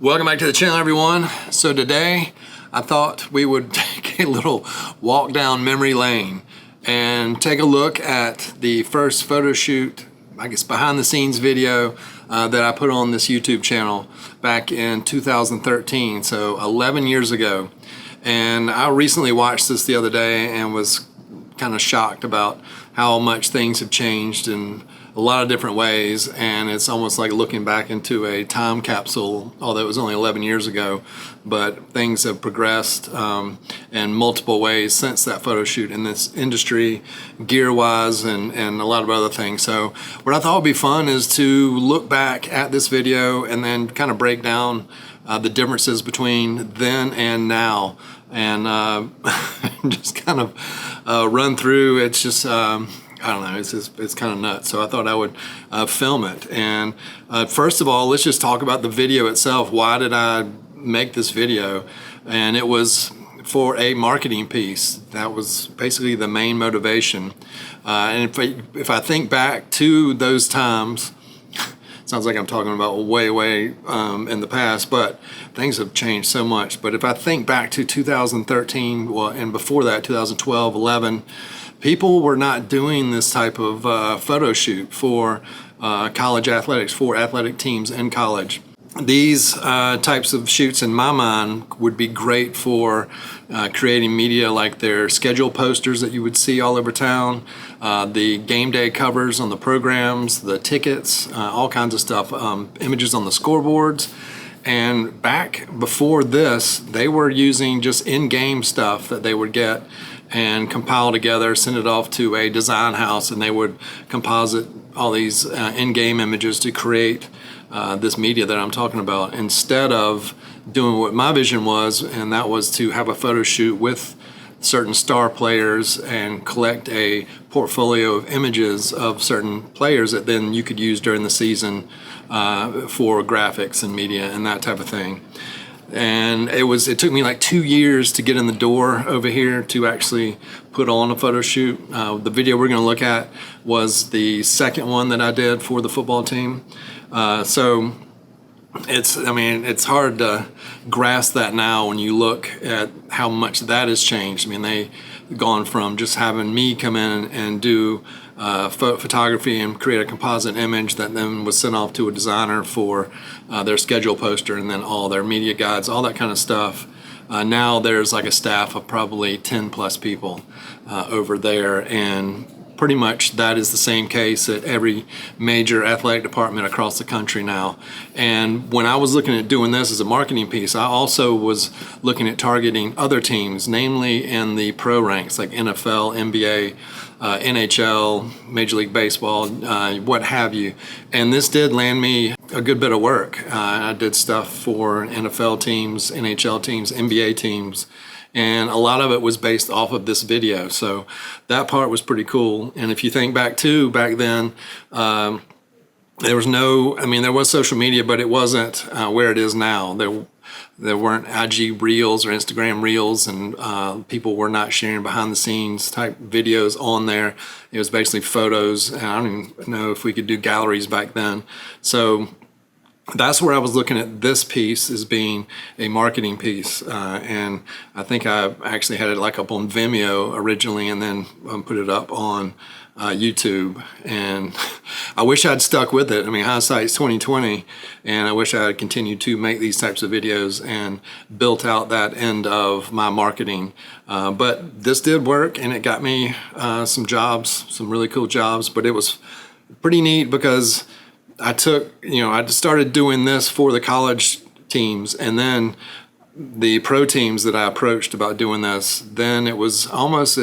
Welcome back to the channel, everyone. So today I thought we would take a little walk down memory lane and take a look at the first photo shoot, I guess behind the scenes video that I put on this YouTube channel back in 2013, so 11 years ago. And I recently watched this the other day and was kind of shocked about how much things have changed in a lot of different ways, and it's almost like looking back into a time capsule, although it was only 11 years ago, but things have progressed in multiple ways since that photo shoot in this industry, gear-wise and a lot of other things. So what I thought would be fun is to look back at this video and then kind of break down the differences between then and now, and just kind of run through. It's just I don't know, it's kind of nuts. So I thought I would film it. And first of all, let's just talk about the video itself. Why did I make this video? And it was for a marketing piece. That was basically the main motivation. And if I think back to those times, sounds like I'm talking about way in the past, but things have changed so much. But if I think back to 2013, well, and before that, 2012, 11, people were not doing this type of photo shoot for college athletics, for athletic teams in college. These types of shoots, in my mind, would be great for creating media like their schedule posters that you would see all over town, the game day covers on the programs, the tickets, all kinds of stuff, images on the scoreboards. And back before this, they were using just in-game stuff that they would get and compile together, send it off to a design house, and they would composite all these in-game images to create this media that I'm talking about, instead of doing what my vision was, and that was to have a photo shoot with certain star players and collect a portfolio of images of certain players that then you could use during the season for graphics and media and that type of thing. And it took me like 2 years to get in the door over here to actually put on a photo shoot. The video we're going to look at was the second one that I did for the football team. So it's hard to grasp that now when you look at how much that has changed. I mean, they've gone from just having me come in and do photography and create a composite image that then was sent off to a designer for their schedule poster and then all their media guides, all that kind of stuff. Now there's like a staff of probably 10 plus people over there, and pretty much that is the same case at every major athletic department across the country now. And when I was looking at doing this as a marketing piece, I also was looking at targeting other teams, namely in the pro ranks like NFL, NBA, NHL, Major League Baseball, what have you. And this did land me a good bit of work. I did stuff for NFL teams, NHL teams, NBA teams, and a lot of it was based off of this video. So that part was pretty cool. And if you think back then, there was there was social media, but it wasn't where it is now. There weren't IG Reels or Instagram Reels, and people were not sharing behind the scenes type videos on there. It was basically photos, and I don't even know if we could do galleries back then. So that's where I was looking at this piece as being a marketing piece, and I think I actually had it like up on Vimeo originally, and then put it up on YouTube. And I wish I'd stuck with it. I mean, hindsight's 2020, and I wish I had continued to make these types of videos and built out that end of my marketing. But this did work, and it got me some jobs, some really cool jobs. But it was pretty neat because I started doing this for the college teams, and then the pro teams that I approached about doing this, then it was almost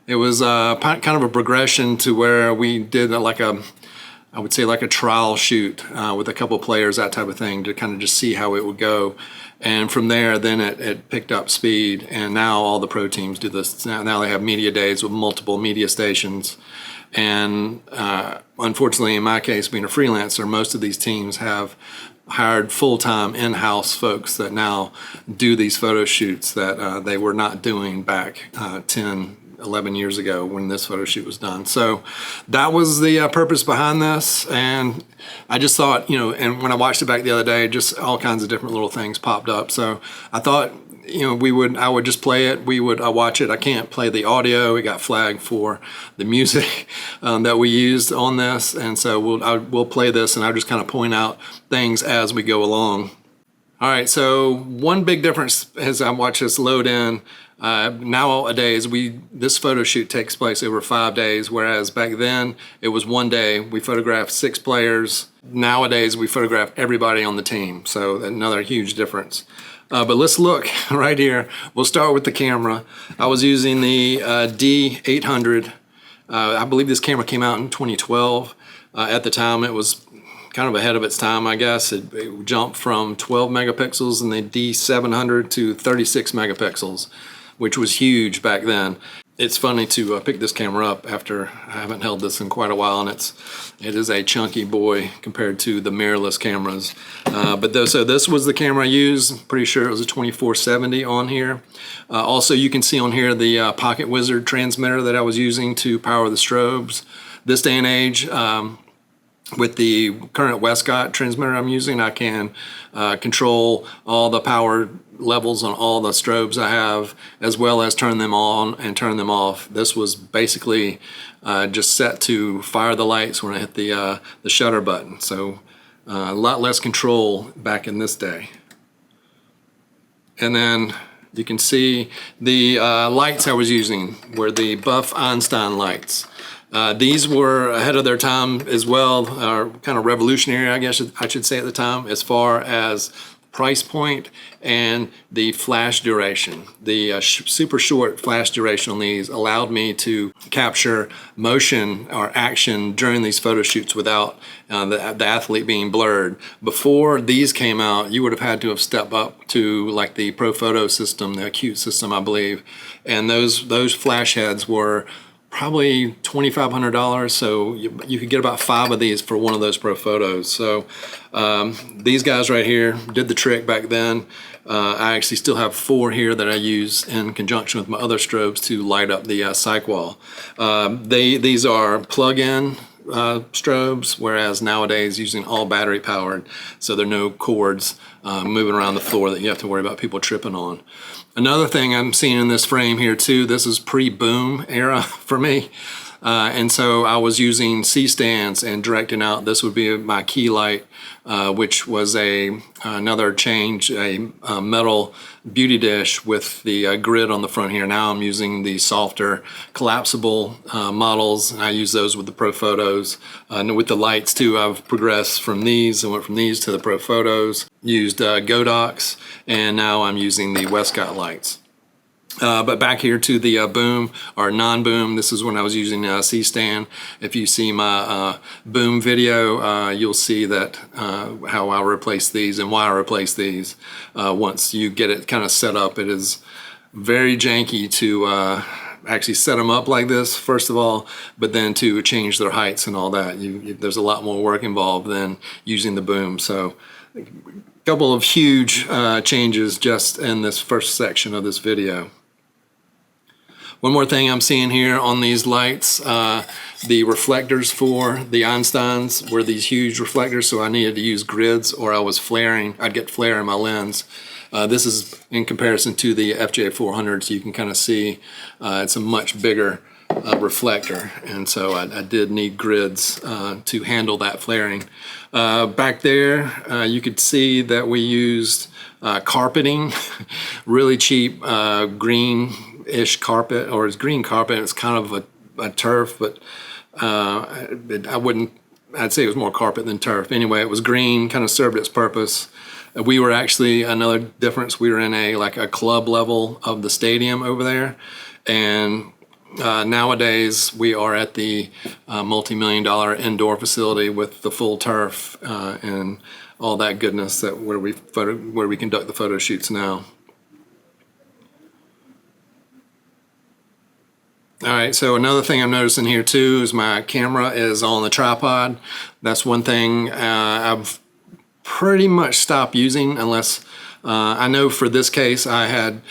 it was kind of a progression to where we did I would say like a trial shoot with a couple players, that type of thing, to kind of just see how it would go. And from there, then it picked up speed, and now all the pro teams do this. Now they have media days with multiple media stations. And unfortunately, in my case, being a freelancer, most of these teams have hired full-time in-house folks that now do these photo shoots that they were not doing back 10, 11 years ago when this photo shoot was done. So that was the purpose behind this. And I just thought, you know, and when I watched it back the other day, just all kinds of different little things popped up. So I thought, you know, I would just play it. We would watch it. I can't play the audio. It got flagged for the music that we used on this. And so we'll play this, and I'll just kind of point out things as we go along. All right, so one big difference as I watch this load in, nowadays this photo shoot takes place over 5 days, whereas back then it was 1 day. We photographed 6 players. Nowadays we photograph everybody on the team, so another huge difference. But let's look right here. We'll start with the camera. I was using the D800. I believe this camera came out in 2012. At the time it was kind of ahead of its time, I guess. It jumped from 12 megapixels in the D700 to 36 megapixels, which was huge back then. It's funny to pick this camera up after I haven't held this in quite a while, and it is a chunky boy compared to the mirrorless cameras. So this was the camera I used. Pretty sure it was a 2470 on here. Also, you can see on here the Pocket Wizard transmitter that I was using to power the strobes. This day and age, with the current Westcott transmitter I'm using, I can control all the power levels on all the strobes I have, as well as turn them on and turn them off. This was basically just set to fire the lights when I hit the shutter button. So a lot less control back in this day. And then you can see the lights I was using were the Buff Einstein lights. These were ahead of their time as well, kind of revolutionary, I guess I should say at the time, as far as price point and the flash duration. The super short flash duration on these allowed me to capture motion or action during these photo shoots without the athlete being blurred. Before these came out, you would have had to have stepped up to like the ProPhoto system, the acute system, I believe, and those flash heads were probably $2,500, so you could get about 5 of these for one of those ProPhotos. So these guys right here did the trick back then. I actually still have 4 here that I use in conjunction with my other strobes to light up the cyc wall. These are plug-in strobes, whereas nowadays using all battery powered, so there are no cords moving around the floor that you have to worry about people tripping on. Another thing I'm seeing in this frame here too, this is pre-boom era for me. And so I was using C-stands and directing out. This would be my key light, which was another change, a metal beauty dish with the grid on the front here. Now I'm using the softer collapsible models. I use those with the ProPhotos. And with the lights too, I've progressed from these. I went from these to the ProPhotos, used Godox, and now I'm using the Westcott lights. But back here to the boom or non-boom, this is when I was using C-stand. If you see my boom video, you'll see that how I replace these and why I replace these. Once you get it kind of set up, it is very janky to actually set them up like this, first of all, but then to change their heights and all that. There's a lot more work involved than using the boom. So a couple of huge changes just in this first section of this video. One more thing I'm seeing here on these lights, the reflectors for the Einsteins were these huge reflectors, so I needed to use grids or I was flaring. I'd get flare in my lens. This is in comparison to the FJ400, so you can kind of see it's a much bigger reflector, and so I did need grids to handle that flaring. Back there, you could see that we used carpeting, really cheap green-ish carpet, or it's green carpet. It's kind of a turf, but I'd say it was more carpet than turf. Anyway, it was green, kind of served its purpose. We were actually, another difference, we were in a club level of the stadium over there, and nowadays we are at the multi-million-dollar indoor facility with the full turf and all that goodness where we conduct the photo shoots now. All right, so another thing I'm noticing here too is my camera is on the tripod. That's one thing I've pretty much stop using unless I know for this case I had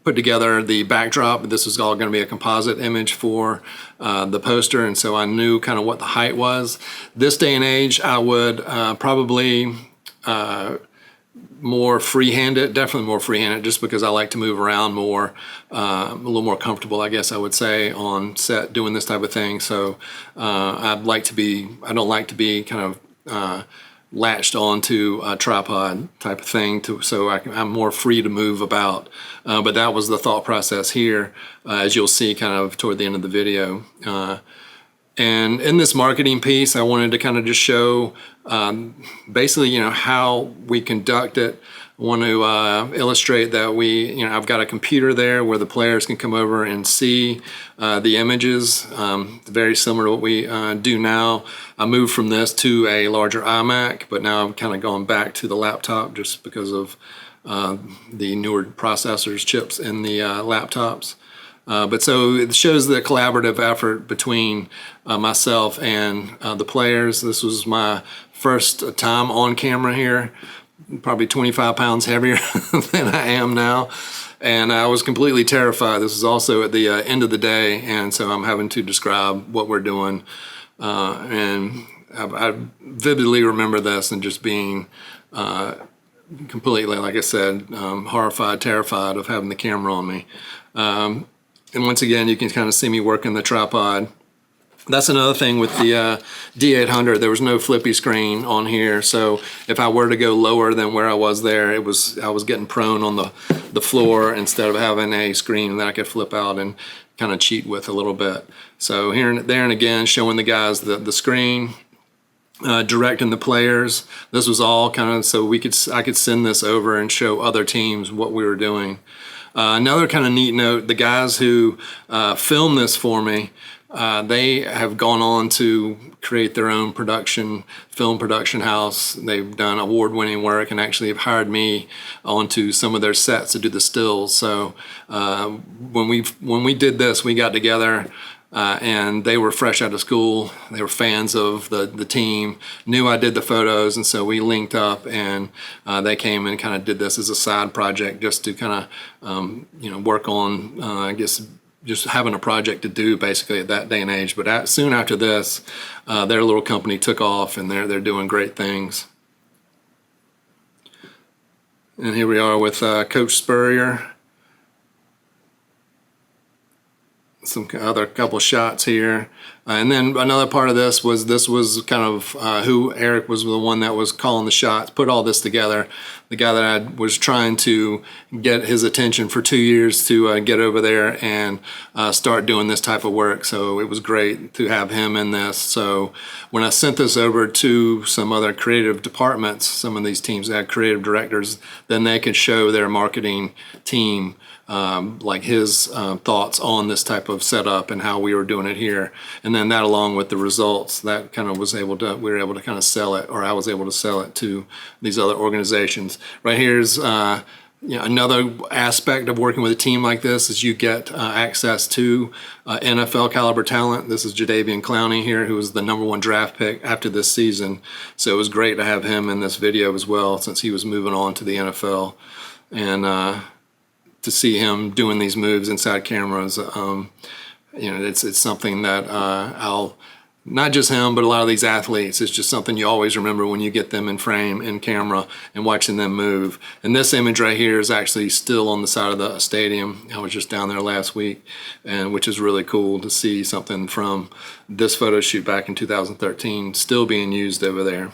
put together the backdrop. This was all going to be a composite image for the poster, and so I knew kind of what the height was. This day and age, I would probably more free-handed, definitely more free-handed, just because I like to move around more, a little more comfortable, I guess I would say, on set doing this type of thing. So I don't like to be kind of latched onto a tripod type of thing, so I'm more free to move about. But that was the thought process here, as you'll see kind of toward the end of the video. And in this marketing piece, I wanted to kind of just show basically, how we conduct it. I want to illustrate that I've got a computer there where the players can come over and see the images, very similar to what we do now. I moved from this to a larger iMac, but now I'm kind of going back to the laptop just because of the newer processors, chips in the laptops. But so it shows the collaborative effort between myself and the players. This was my first time on camera here, probably 25 pounds heavier than I am now. And I was completely terrified. This is also at the end of the day, and so I'm having to describe what we're doing. And I vividly remember this and just being completely, like I said, horrified, terrified of having the camera on me. And once again, you can kind of see me working the tripod. That's another thing with the D800. There was no flippy screen on here, so if I were to go lower than where I was there, I was getting prone on the floor instead of having a screen that I could flip out and kind of cheat with a little bit. So here and there and again, showing the guys the screen, directing the players. This was all kind of so I could send this over and show other teams what we were doing. Another kind of neat note, the guys who filmed this for me, they have gone on to create their own film production house. They've done award-winning work and actually have hired me onto some of their sets to do the stills. So when we did this, we got together and they were fresh out of school. They were fans of the team, knew I did the photos, and so we linked up and they came and kind of did this as a side project just to kind of work on, I guess, just having a project to do basically at that day and age. But soon after this, their little company took off and they're doing great things. And here we are with Coach Spurrier. Some other couple shots here. And then another part of this was kind of who Eric was the one that was calling the shots, put all this together. The guy that I was trying to get his attention for 2 years to get over there and start doing this type of work. So it was great to have him in this. So when I sent this over to some other creative departments, some of these teams that had creative directors, then they could show their marketing team like his thoughts on this type of setup and how we were doing it here. And then that along with the results, that kind of we were able to kind of sell it, or I was able to sell it to these other organizations. Right here's another aspect of working with a team like this is you get access to NFL caliber talent. This is Jadeveon Clowney here, who was the #1 draft pick after this season. So it was great to have him in this video as well, since he was moving on to the NFL. And to see him doing these moves inside cameras, it's something that I'll, not just him, but a lot of these athletes, it's just something you always remember when you get them in frame, in camera, and watching them move. And this image right here is actually still on the side of the stadium. I was just down there last week, and which is really cool to see something from this photo shoot back in 2013 still being used over there.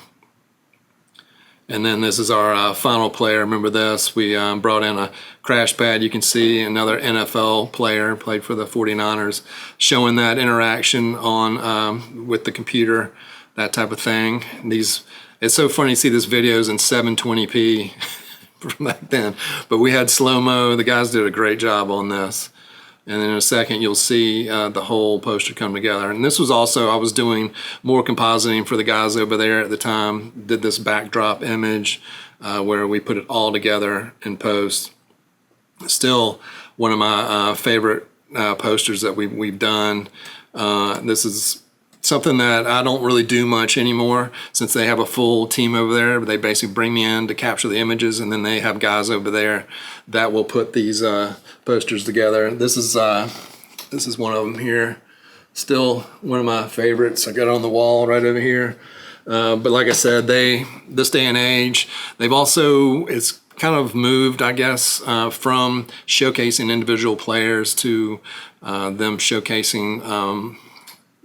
And then this is our final player. Remember this? We brought in a crash pad. You can see another NFL player, played for the 49ers, showing that interaction on with the computer, that type of thing. It's so funny to see these videos in 720p from back then. But we had slow-mo. The guys did a great job on this. And then in a second, you'll see the whole poster come together. And this was also, I was doing more compositing for the guys over there at the time, did this backdrop image where we put it all together in post. Still one of my favorite posters that we've done. This is something that I don't really do much anymore since they have a full team over there. They basically bring me in to capture the images, and then they have guys over there that will put these posters together. This is one of them here. Still one of my favorites. I got it on the wall right over here. But like I said, this day and age, it's kind of moved, I guess, from showcasing individual players to them showcasing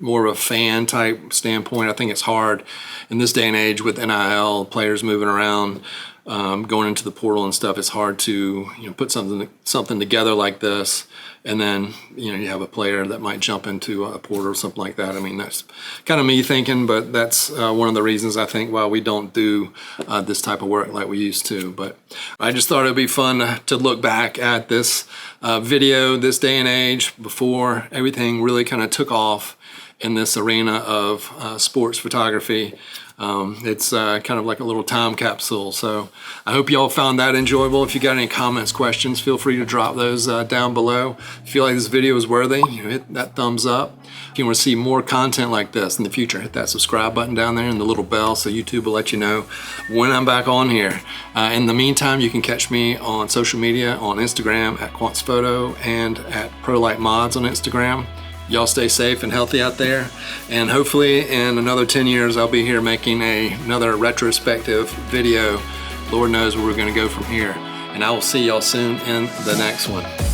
more of a fan type standpoint. I think it's hard in this day and age with NIL, players moving around, going into the portal and stuff. It's hard to put something together like this, and then you have a player that might jump into a portal or something like that. I mean, that's kind of me thinking, but that's one of the reasons I think why we don't do this type of work like we used to. But I just thought it'd be fun to look back at this video, this day and age, before everything really kind of took off in this arena of sports photography. It's kind of like a little time capsule. So I hope y'all found that enjoyable. If you got any comments, questions, feel free to drop those down below. If you feel like this video is worthy, hit that thumbs up. If you want to see more content like this in the future, hit that subscribe button down there and the little bell so YouTube will let you know when I'm back on here. In the meantime, you can catch me on social media, on Instagram at quantzphoto and at ProLightMods on Instagram. Y'all stay safe and healthy out there, and hopefully in another 10 years I'll be here making another retrospective video. Lord knows where we're going to go from here, and I will see y'all soon in the next one.